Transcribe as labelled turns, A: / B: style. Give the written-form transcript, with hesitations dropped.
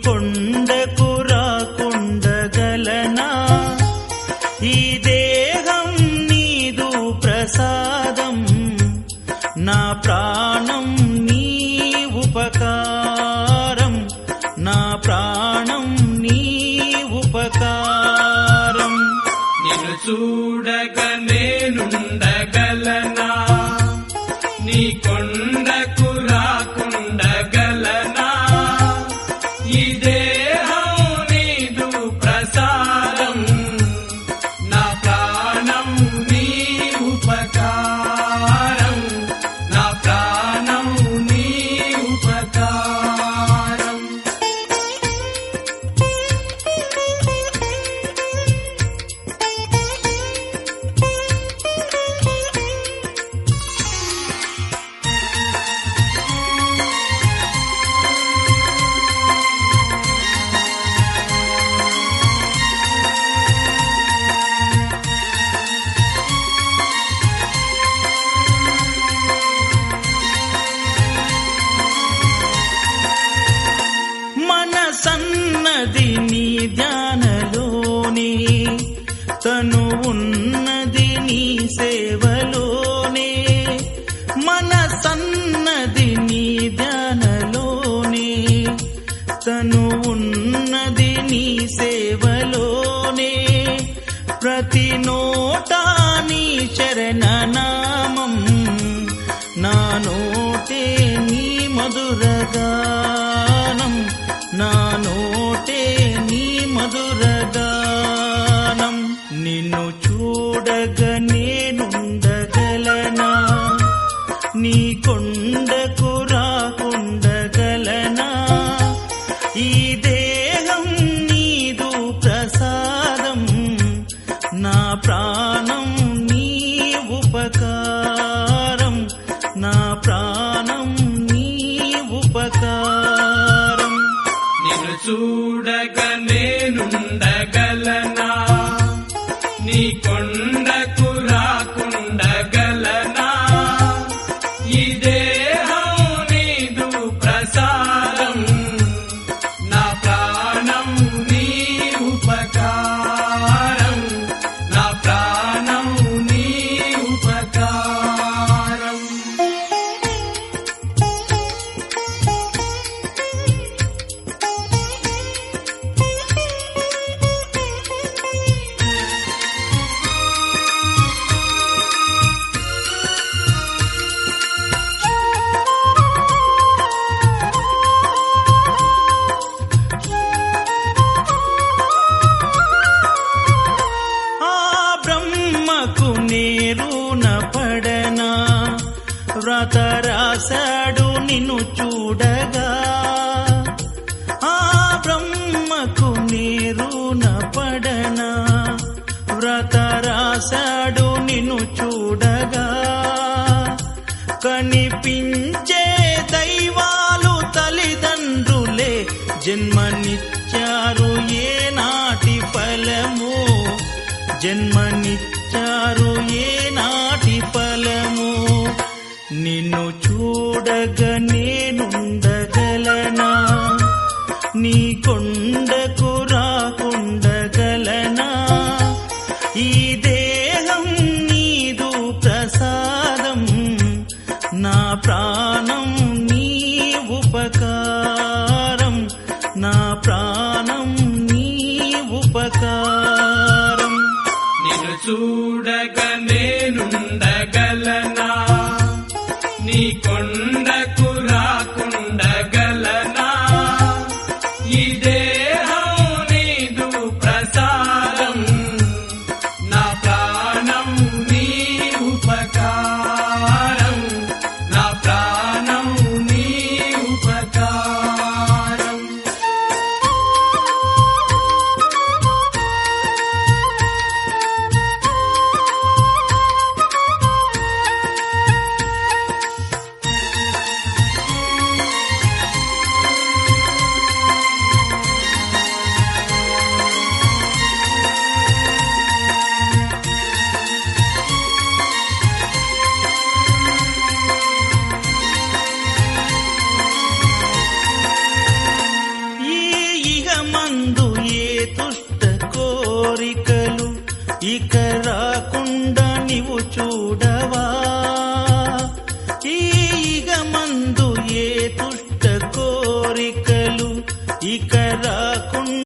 A: కొండకు రాకుండగలనా? ఈ దేహం నీదు ప్రసాదం, నా ప్రాణం నీ ఉపకారం, నా ప్రాణం నీ ఉపకారం.
B: నిన్ను చూడగ నేనుండగలనా? నీ కొండకు రాకుండగలనా? ఈ దేహం నీదు ప్రసాదం, నా ప్రాణం నీ ఉపకారం, నా ప్రాణం నీ ఉపకారం.
A: మనసన్నది నీ ధ్యానలోనే, తను ఉన్నది నీ సేవలోనే. మనసన్నది నీ ధ్యానలోనే, తను ఉన్నది నీ సేవలోనే. ప్రతి నోటా నీ శరణనామం, నా నోటే నీ మధురగానం, నా నోటే నీ మధురగానం. నిన్ను చూడగ నేనుండగలనా? నీ కొండకు రాకుండగలనా? ఈ దేహం నీదు ప్రసాదం, నా ప్రాణం నీ ఉపకారం, నా ప్రాణం నీ ఉపకారం.
B: నిన్ను చూడగ నేనుండగలనా? నీ కొండకు రాకుండగలనా? ఈ దేహం నీదు ప్రసాదం, నా ప్రాణం నీ ఉపకారం, నా ప్రాణం నీ ఉపకారం.
A: నేరున పడనా? వ్రత రాశాడు నిన్ను చూడగా. ఆ బ్రహ్మకు నేరున పడనా? వ్రత రాశాడు నిన్ను చూడగా. కనిపించే దైవాలు తల్లిదండ్రులే, జన్మనిచ్చారు ఏనాటి ఫలము, జన్మనిచ్చారు ఏనాటి ఫలము. నిన్ను చూడగ నేనుండగలనా? నీ కొండకు రాకుండగలనా? ఈ దేహం నీదు ప్రసాదం, నా ప్రాణం నీ ఉపకారం, నా ప్రాణం నీ ఉపకారం.
B: నిన్ను చూడగ